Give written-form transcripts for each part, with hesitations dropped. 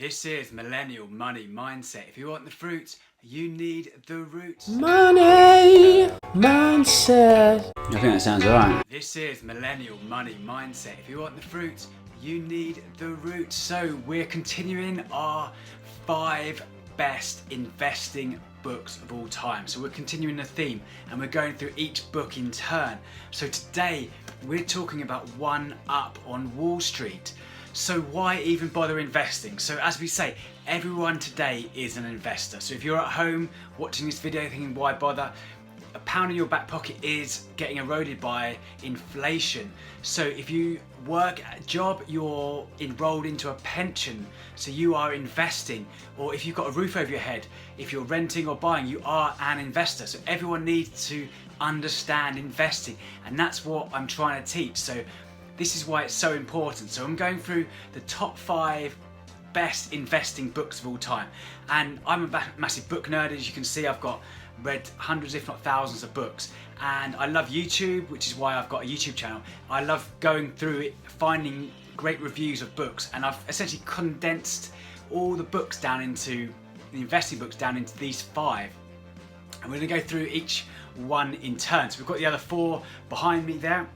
This is Millennial Money Mindset. If you want the fruit, you need the roots. Money Mindset. I think that sounds alright. This is Millennial Money Mindset. If you want the fruit, you need the roots. So we're continuing our 5 best investing books of all time. So we're continuing the theme and we're going through each book in turn. So today we're talking about One Up on Wall Street. So why even bother investing? So as we say, everyone today is an investor. So if you're at home watching this video thinking why bother, a pound in your back pocket is getting eroded by inflation. So if you work at a job, you're enrolled into a pension, so you are investing. Or if you've got a roof over your head, if you're renting or buying, you are an investor. So everyone needs to understand investing, and that's what I'm trying to teach. So this is why it's so important. So I'm going through the top 5 best investing books of all time. And I'm a massive book nerd. As you can see, I've read hundreds if not thousands of books. And I love YouTube, which is why I've got a YouTube channel. I love going through it, finding great reviews of books. And I've essentially condensed all the books down into, the investing books down into these 5. And we're gonna go through each one in turn. So we've got the other 4 behind me there.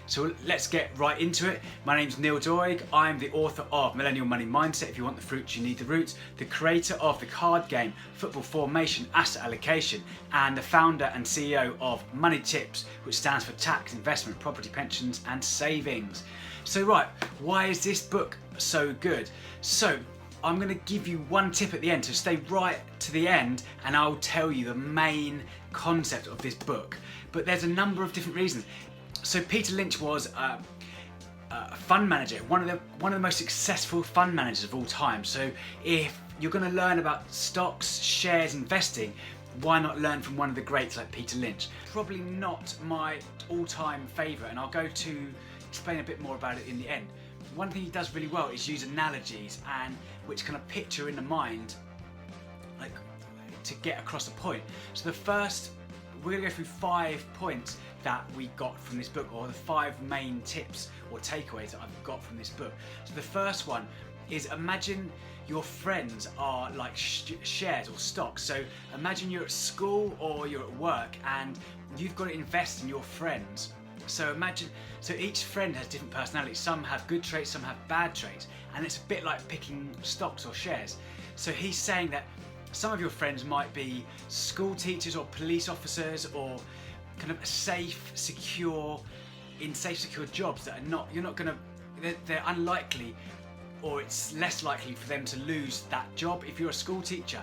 So let's get right into it. My name's Neil Doig. I'm the author of Millennial Money Mindset. If you want the fruits, you need the roots. The creator of the card game, football formation, asset allocation, and the founder and CEO of Money Tips, which stands for tax, investment, property, pensions, and savings. So right, why is this book so good? So I'm gonna give you one tip at the end, so stay right to the end and I'll tell you the main concept of this book. But there's a number of different reasons. So Peter Lynch was a fund manager, one of the most successful fund managers of all time. So if you're going to learn about stocks, shares, investing, why not learn from one of the greats like Peter Lynch? Probably not my all-time favourite, and I'll go to explain a bit more about it in the end. One thing he does really well is use analogies, and which kind of picture in the mind, like to get across a point. So we're going to go through 5 points that we got from this book, or the 5 main tips or takeaways that I've got from this book. So the first one is, imagine your friends are like shares or stocks. So imagine you're at school or you're at work and you've got to invest in your friends. So each friend has different personalities. Some have good traits, some have bad traits, and it's a bit like picking stocks or shares. So he's saying that some of your friends might be school teachers or police officers, or kind of safe, secure jobs that they're unlikely, or it's less likely for them to lose that job. If you're a school teacher,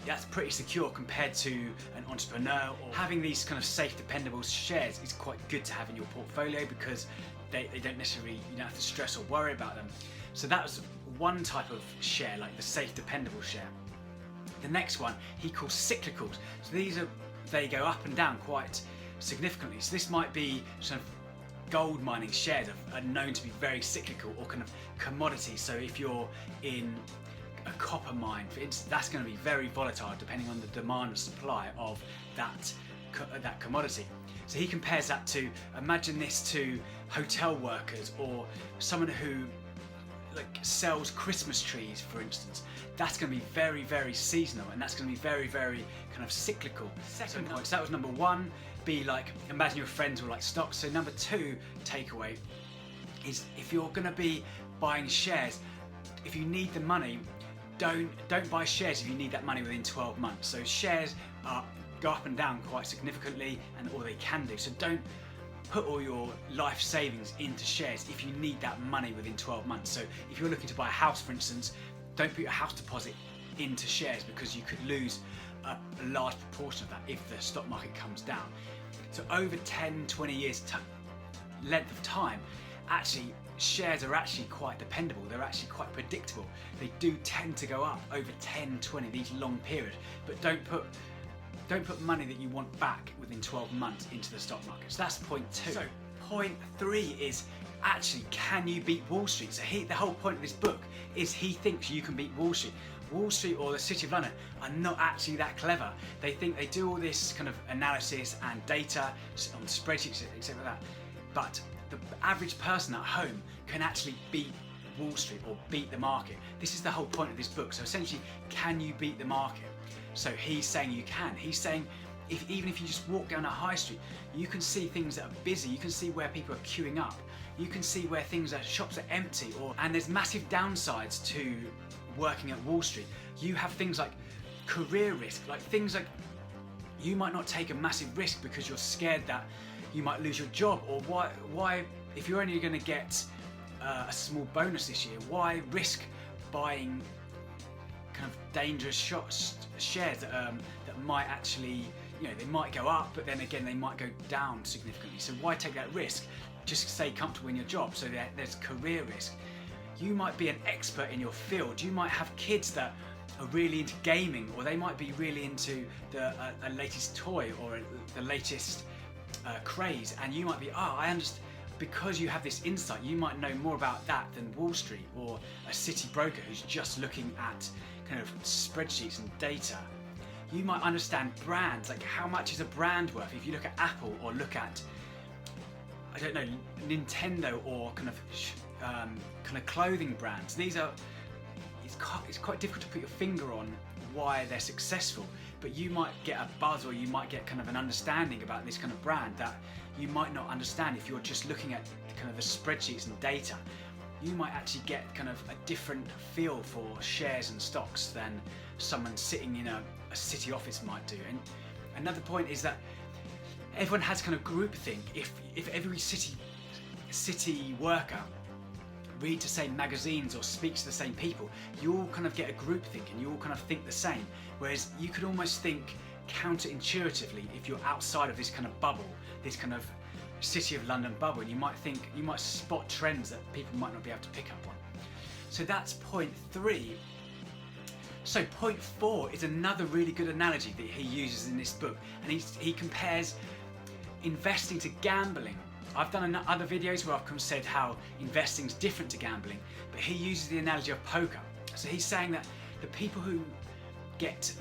that's pretty secure compared to an entrepreneur. Or having these kind of safe, dependable shares is quite good to have in your portfolio, because they don't necessarily, you don't have to stress or worry about them. So that was one type of share, like the safe, dependable share. The next one he calls cyclicals. So they go up and down quite significantly. So this might be sort of gold mining shares are known to be very cyclical, or kind of commodities. So if you're in a copper mine, for instance, that's going to be very volatile depending on the demand and supply of that commodity. So he compares that to, imagine this to hotel workers, or someone who sells Christmas trees, for instance. That's going to be very, very seasonal, and that's going to be very, very kind of cyclical. Second point, so that was number 1, be like, imagine your friends were like stocks. So number 2 takeaway is, if you're going to be buying shares, if you need the money, don't buy shares if you need that money within 12 months. So shares go up and down quite significantly, or they can do. So don't put all your life savings into shares if you need that money within 12 months. So if you're looking to buy a house, for instance, don't put your house deposit into shares, because you could lose a large proportion of that if the stock market comes down. So over 10-20 years length of time, actually shares are actually quite dependable. They're actually quite predictable. They do tend to go up over 10-20, these long periods. But don't put money that you want back within 12 months into the stock market. So that's point 2. So point 3 is, actually, can you beat Wall Street? So the whole point of this book is he thinks you can beat Wall Street. Wall Street or the City of London are not actually that clever. They think they do all this kind of analysis and data on spreadsheets, etc. like that. But the average person at home can actually beat Wall Street or beat the market. This is the whole point of this book. So essentially, can you beat the market? So he's saying you can. He's saying even if you just walk down a high street, you can see things that are busy. You can see where people are queuing up. You can see where shops are empty, and there's massive downsides to working at Wall Street. You have things like career risk, like things like you might not take a massive risk because you're scared that you might lose your job, or why if you're only going to get a small bonus this year, why risk buying kind of dangerous shares that might actually, they might go up, but then again they might go down significantly. So why take that risk? Just stay comfortable in your job. So there's career risk. You might be an expert in your field. You might have kids that are really into gaming, or they might be really into the latest toy or the latest craze, and you might be, I understand. Because you have this insight, you might know more about that than Wall Street or a city broker who's just looking at kind of spreadsheets and data. You might understand brands, like how much is a brand worth? If you look at Apple or look at, I don't know, Nintendo or kind of clothing brands. It's quite difficult to put your finger on why they're successful, but you might get a buzz, or you might get kind of an understanding about this kind of brand that you might not understand if you're just looking at kind of the spreadsheets and data. You might actually get kind of a different feel for shares and stocks than someone sitting in a city office might do. And another point is that everyone has kind of groupthink. If every city worker reads the same magazines or speaks to the same people, you all kind of get a groupthink and you all kind of think the same. Whereas you could almost think counterintuitively if you're outside of this kind of bubble, this kind of City of London bubble, and you might spot trends that people might not be able to pick up on. So that's point 3. So point 4 is another really good analogy that he uses in this book, and he compares investing to gambling. I've done other videos where I've said how investing is different to gambling, but he uses the analogy of poker. So he's saying that the people who get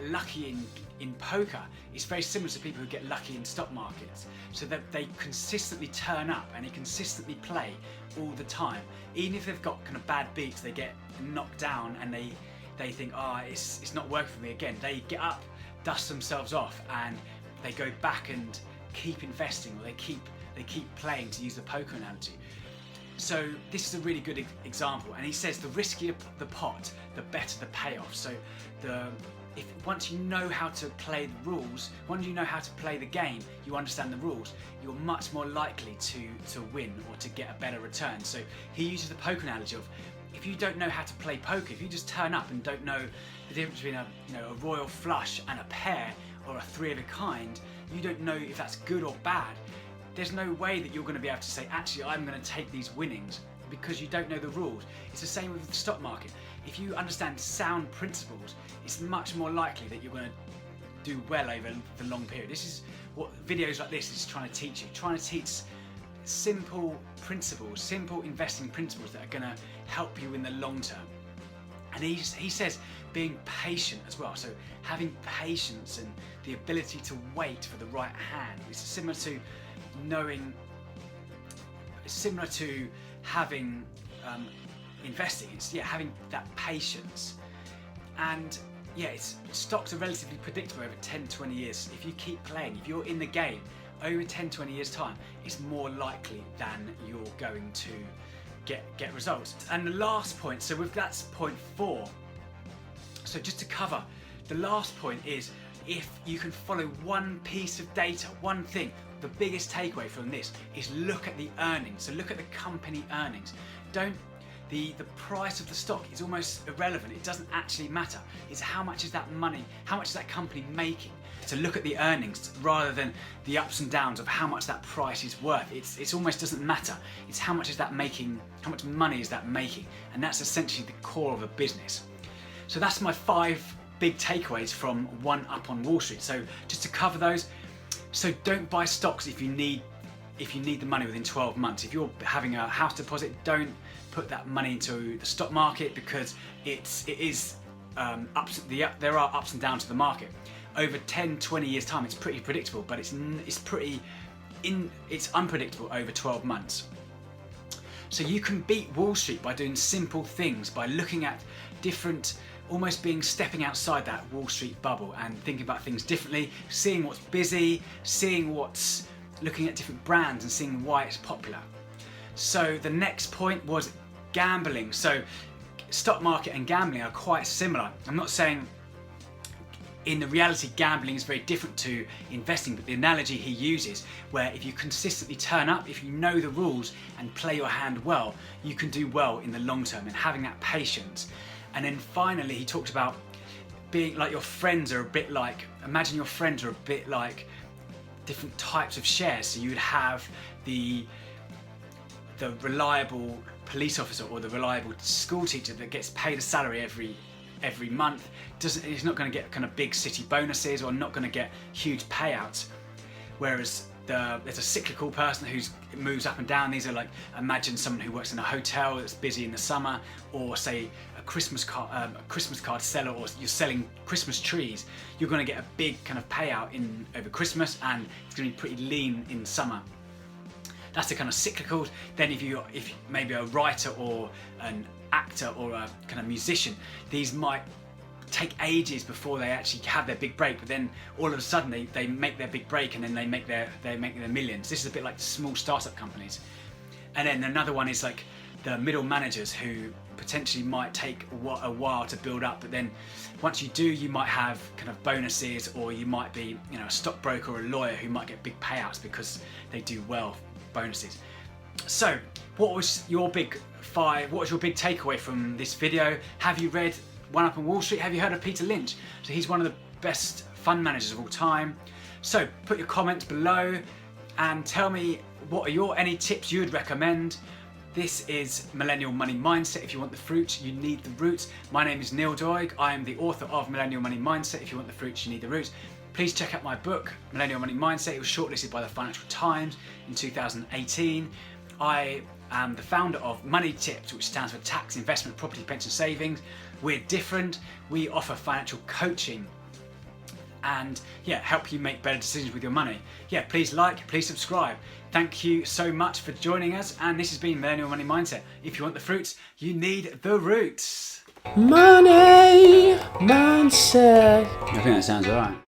lucky in poker is very similar to people who get lucky in stock markets. So that they consistently turn up and they consistently play all the time. Even if they've got kind of bad beats, they get knocked down and they think, it's not working for me again. They get up, dust themselves off, and they go back and keep investing, or they keep playing, to use the poker analogy. So this is a really good example, and he says the riskier the pot, the better the payoff. So once you know how to play the rules, once you know how to play the game, you understand the rules, you're much more likely to win or to get a better return. So he uses the poker analogy of, if you don't know how to play poker, if you just turn up and don't know the difference between a royal flush and a pair, or a 3 of a kind, you don't know if that's good or bad. There's no way that you're going to be able to say, actually, I'm going to take these winnings, because you don't know the rules. It's the same with the stock market. If you understand sound principles, it's much more likely that you're going to do well over the long period. This is what videos like this is trying to teach you, trying to teach simple principles, simple investing principles that are going to help you in the long term. And he says being patient as well. So having patience and the ability to wait for the right hand is similar to having investing. It's having that patience. And stocks are relatively predictable over 10-20 years. If you keep playing, if you're in the game over 10-20 years time, it's more likely than you're going to get results. And the last point, so that's point 4. So just to cover, the last point is, if you can follow one piece of data, one thing, the biggest takeaway from this is look at the earnings. So look at the company earnings. The price of the stock is almost irrelevant. It doesn't actually matter. It's how much is that money, how much is that company making. So look at the earnings rather than the ups and downs of how much that price is worth. It almost doesn't matter. It's how much is that making, how much money is that making. And that's essentially the core of a business. So that's my 5 big takeaways from One Up on Wall Street. So just to cover those, so don't buy stocks if you need the money within 12 months. If you're having a house deposit, don't put that money into the stock market, because there are ups and downs to the market. Over 10-20 years time, it's pretty predictable, but it's unpredictable over 12 months. So you can beat Wall Street by doing simple things, by looking at different, almost stepping outside that Wall Street bubble and thinking about things differently, seeing what's busy, looking at different brands and seeing why it's popular. So the next point was gambling. So stock market and gambling are quite similar. I'm not saying in the reality gambling is very different to investing, but the analogy he uses, where if you consistently turn up, if you know the rules and play your hand well, you can do well in the long term, and having that patience. And then finally he talked about being like your friends are a bit like, imagine your friends are a bit like different types of shares. So you would have the reliable police officer or the reliable school teacher that gets paid a salary every month. He's not going to get kind of big city bonuses or not going to get huge payouts. Whereas there's a cyclical person who moves up and down. These are like, imagine someone who works in a hotel that's busy in the summer, or say a Christmas card seller, or you're selling Christmas trees. You're going to get a big kind of payout over Christmas, and it's going to be pretty lean in summer. That's the kind of cyclical. Then if maybe a writer or an actor or a kind of musician, these might take ages before they actually have their big break, but then all of a sudden they make their big break, and then they make their millions. This is a bit like small startup companies. And then another one is like the middle managers, who potentially might take a while to build up, but then once you do, you might have kind of bonuses, or you might be, you know, a stockbroker or a lawyer who might get big payouts because they do well, bonuses. So what was your big takeaway from this video? Have you read One Up on Wall Street? Have you heard of Peter Lynch? So he's one of the best fund managers of all time. So put your comments below and tell me any tips you'd recommend. This is Millennial Money Mindset. If you want the fruit, you need the roots. My name is Neil Doig. I am the author of Millennial Money Mindset. If you want the fruits, you need the roots. Please check out my book, Millennial Money Mindset. It was shortlisted by the Financial Times in 2018. I am the founder of Money Tips, which stands for Tax, Investment, Property, Pension Savings. We're different. We offer financial coaching and help you make better decisions with your money. Please like, please subscribe. Thank you so much for joining us, and this has been Millennial Money Mindset. If you want the fruits, you need the roots. Money mindset. I think that sounds alright.